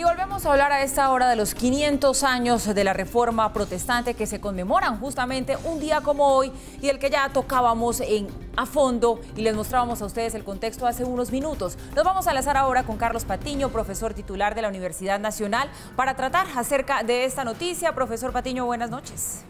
Y volvemos a hablar a esta hora de los 500 años de la Reforma Protestante que se conmemoran justamente un día como hoy y el que ya tocábamos a fondo y les mostrábamos a ustedes el contexto hace unos minutos. Nos vamos a enlazar ahora con Carlos Patiño, profesor titular de la Universidad Nacional, para tratar acerca de esta noticia. Profesor Patiño, buenas noches.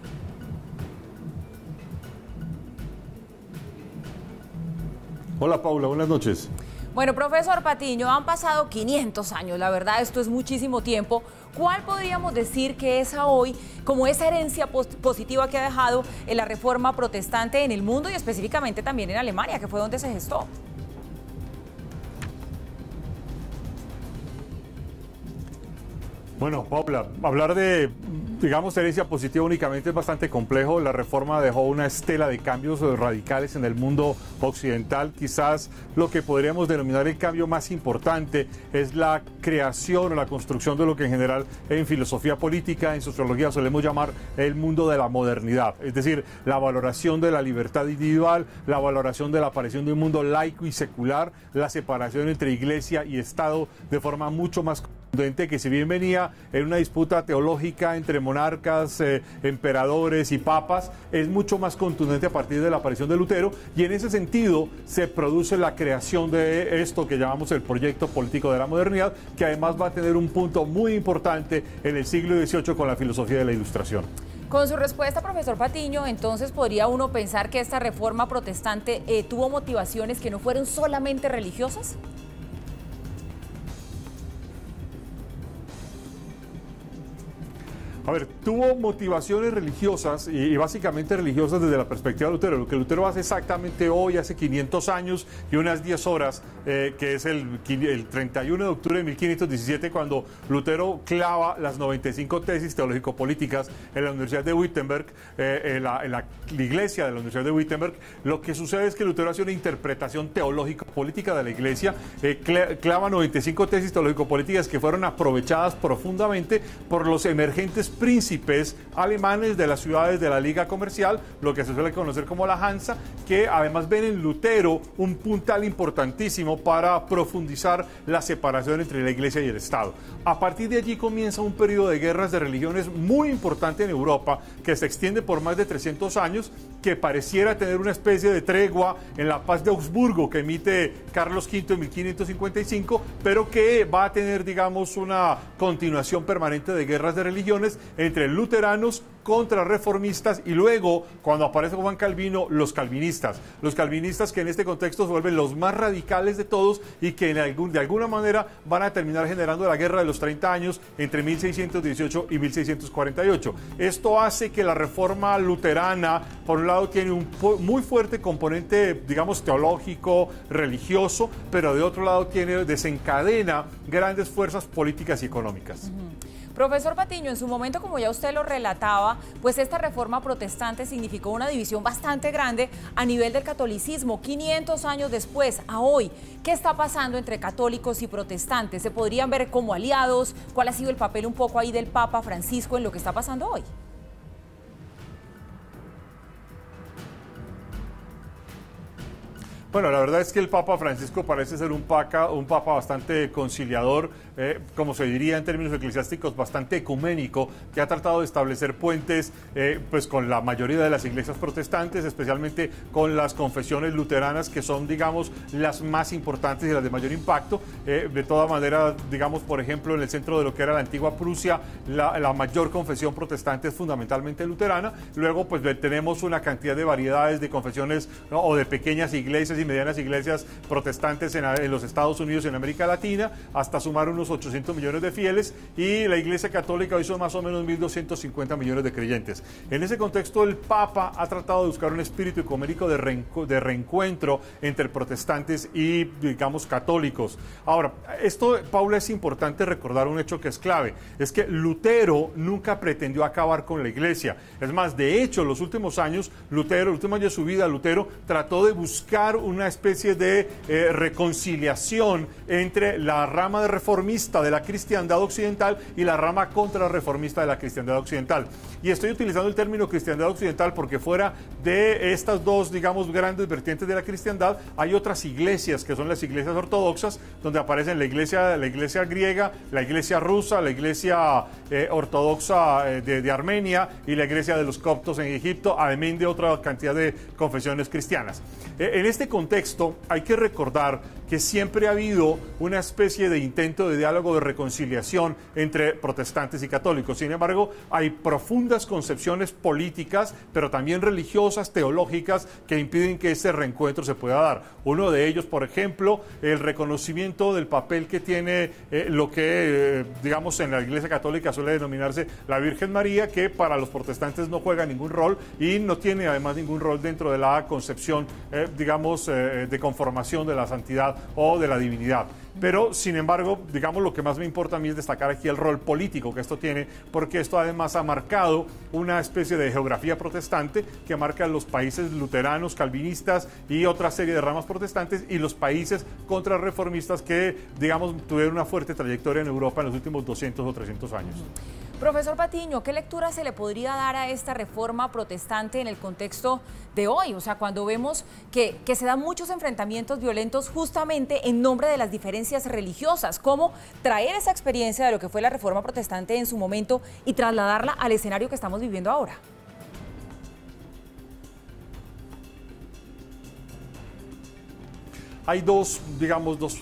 Hola Paula, buenas noches. Bueno, profesor Patiño, han pasado 500 años, la verdad, esto es muchísimo tiempo. ¿Cuál podríamos decir que es a hoy como esa herencia positiva que ha dejado la Reforma Protestante en el mundo y específicamente también en Alemania, que fue donde se gestó? Bueno, Paula, hablar de, digamos, herencia positiva únicamente es bastante complejo. La reforma dejó una estela de cambios radicales en el mundo occidental. Quizás lo que podríamos denominar el cambio más importante es la creación o la construcción de lo que en general en filosofía política, en sociología solemos llamar el mundo de la modernidad. Es decir, la valoración de la libertad individual, la valoración de la aparición de un mundo laico y secular, la separación entre iglesia y Estado de forma mucho más que si bien venía en una disputa teológica entre monarcas, emperadores y papas, es mucho más contundente a partir de la aparición de Lutero, y en ese sentido se produce la creación de esto que llamamos el proyecto político de la modernidad, que además va a tener un punto muy importante en el siglo XVIII con la filosofía de la Ilustración. Con su respuesta, profesor Patiño, entonces podría uno pensar que esta reforma protestante tuvo motivaciones que no fueron solamente religiosas. A ver, tuvo motivaciones religiosas y básicamente religiosas desde la perspectiva de Lutero. Lo que Lutero hace exactamente hoy, hace 500 años y unas 10 horas, que es el 31 de octubre de 1517, cuando Lutero clava las 95 tesis teológico-políticas en la Universidad de Wittenberg, en la iglesia de la Universidad de Wittenberg. Lo que sucede es que Lutero hace una interpretación teológico-política de la iglesia, clava 95 tesis teológico-políticas que fueron aprovechadas profundamente por los emergentes príncipes alemanes de las ciudades de la Liga Comercial, lo que se suele conocer como la Hansa, que además ven en Lutero un puntal importantísimo para profundizar la separación entre la Iglesia y el Estado. A partir de allí comienza un periodo de guerras de religiones muy importante en Europa, que se extiende por más de 300 años, que pareciera tener una especie de tregua en la paz de Augsburgo que emite Carlos V en 1555, pero que va a tener, digamos, una continuación permanente de guerras de religiones entre luteranos contra reformistas y luego, cuando aparece Juan Calvino, los calvinistas que en este contexto se vuelven los más radicales de todos y que de alguna manera van a terminar generando la guerra de los 30 años entre 1618 y 1648. Esto hace que la reforma luterana, por un lado, tiene un muy fuerte componente, digamos, teológico, religioso, pero de otro lado desencadena grandes fuerzas políticas y económicas. Profesor Patiño, en su momento, como ya usted lo relataba, pues esta reforma protestante significó una división bastante grande a nivel del catolicismo. 500 años después, a hoy, ¿qué está pasando entre católicos y protestantes? ¿Se podrían ver como aliados? ¿Cuál ha sido el papel un poco ahí del Papa Francisco en lo que está pasando hoy? Bueno, la verdad es que el Papa Francisco parece ser un papa bastante conciliador, como se diría en términos eclesiásticos, bastante ecuménico, que ha tratado de establecer puentes pues con la mayoría de las iglesias protestantes, especialmente con las confesiones luteranas, que son, digamos, las más importantes y las de mayor impacto. De toda manera, digamos, por ejemplo, en el centro de lo que era la antigua Prusia, la mayor confesión protestante es fundamentalmente luterana. Luego, pues tenemos una cantidad de variedades de confesiones, ¿no?, o de pequeñas iglesias y medianas iglesias protestantes en los Estados Unidos y en América Latina, hasta sumar unos 800 millones de fieles, y la Iglesia Católica hoy son más o menos 1.250 millones de creyentes. En ese contexto, el Papa ha tratado de buscar un espíritu ecuménico de reencuentro entre protestantes y, digamos, católicos. Ahora, esto, Paula, es importante recordar un hecho que es clave, es que Lutero nunca pretendió acabar con la Iglesia. Es más, de hecho, en los últimos años, los últimos años de su vida, Lutero trató de buscar una especie de reconciliación entre la rama de reformistas reformista de la cristiandad occidental y la rama contrarreformista de la cristiandad occidental. Y estoy utilizando el término cristiandad occidental porque fuera de estas dos, digamos, grandes vertientes de la cristiandad, hay otras iglesias que son las iglesias ortodoxas, donde aparecen la iglesia griega, la iglesia rusa, la iglesia ortodoxa de Armenia y la iglesia de los coptos en Egipto, además de otra cantidad de confesiones cristianas. En este contexto hay que recordar que siempre ha habido una especie de intento de diálogo, de reconciliación entre protestantes y católicos. Sin embargo, hay profundas concepciones políticas, pero también religiosas, teológicas, que impiden que ese reencuentro se pueda dar. Uno de ellos, por ejemplo, el reconocimiento del papel que tiene lo que, digamos, en la Iglesia Católica suele denominarse la Virgen María, que para los protestantes no juega ningún rol y no tiene además ningún rol dentro de la concepción, digamos, de conformación de la santidad o de la divinidad. Pero, sin embargo, digamos, lo que más me importa a mí es destacar aquí el rol político que esto tiene, porque esto además ha marcado una especie de geografía protestante que marca los países luteranos, calvinistas y otra serie de ramas protestantes y los países contrarreformistas que, digamos, tuvieron una fuerte trayectoria en Europa en los últimos 200 o 300 años. Profesor Patiño, ¿qué lectura se le podría dar a esta reforma protestante en el contexto de hoy? O sea, cuando vemos que se dan muchos enfrentamientos violentos justamente en nombre de las diferencias religiosas. ¿Cómo traer esa experiencia de lo que fue la reforma protestante en su momento y trasladarla al escenario que estamos viviendo ahora? Hay dos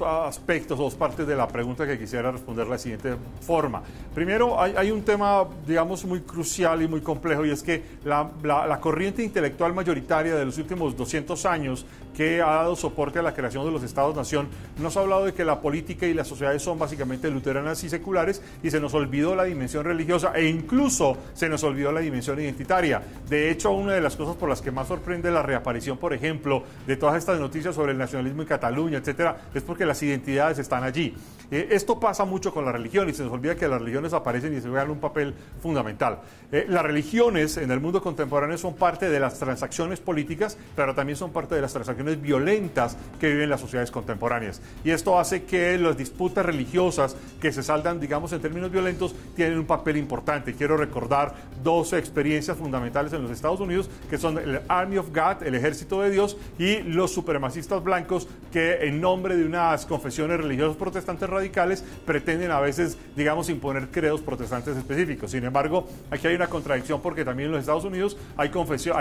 aspectos, dos partes de la pregunta que quisiera responder de la siguiente forma. Primero, hay un tema, digamos, muy crucial y muy complejo, y es que la corriente intelectual mayoritaria de los últimos 200 años que ha dado soporte a la creación de los Estados-nación nos ha hablado de que la política y las sociedades son básicamente luteranas y seculares, y se nos olvidó la dimensión religiosa e incluso se nos olvidó la dimensión identitaria. De hecho, una de las cosas por las que más sorprende la reaparición, por ejemplo, de todas estas noticias sobre el nacionalismo en Cataluña, etcétera, es porque las identidades están allí. Esto pasa mucho con la religión y se nos olvida que las religiones aparecen y se juegan un papel fundamental. Las religiones en el mundo contemporáneo son parte de las transacciones políticas, pero también son parte de las transacciones violentas que viven las sociedades contemporáneas. Y esto hace que las disputas religiosas que se saldan, digamos, en términos violentos, tienen un papel importante. Quiero recordar dos experiencias fundamentales en los Estados Unidos, que son el Army of God, el Ejército de Dios, y los supremacistas blancos que en nombre de unas confesiones religiosas protestantes radicales pretenden a veces, digamos, imponer credos protestantes específicos. Sin embargo, aquí hay una contradicción porque también en los Estados Unidos hay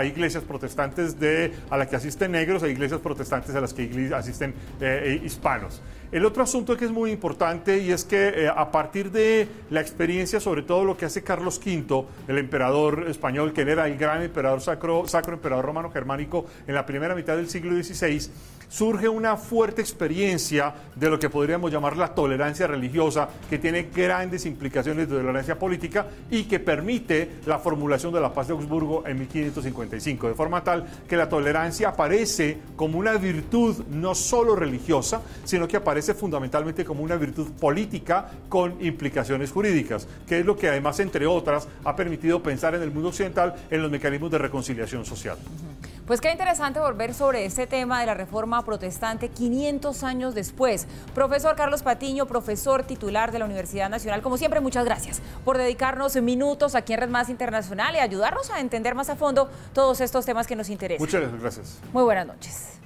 iglesias protestantes a las que asisten negros, hay iglesias protestantes a las que asisten hispanos. El otro asunto que es muy importante y es que a partir de la experiencia, sobre todo lo que hace Carlos V, el emperador español, que era el gran emperador sacro emperador romano germánico en la primera mitad del siglo XVI, surge una fuerte experiencia de lo que podríamos llamar la tolerancia religiosa, que tiene grandes implicaciones de tolerancia política y que permite la formulación de la Paz de Augsburgo en 1555, de forma tal que la tolerancia aparece como una virtud no solo religiosa, sino que aparece fundamentalmente como una virtud política con implicaciones jurídicas, que es lo que además, entre otras, ha permitido pensar en el mundo occidental en los mecanismos de reconciliación social. Pues qué interesante volver sobre este tema de la reforma protestante 500 años después. Profesor Carlos Patiño, profesor titular de la Universidad Nacional, como siempre, muchas gracias por dedicarnos minutos aquí en Red Más Internacional y ayudarnos a entender más a fondo todos estos temas que nos interesan. Muchas gracias. Muy buenas noches.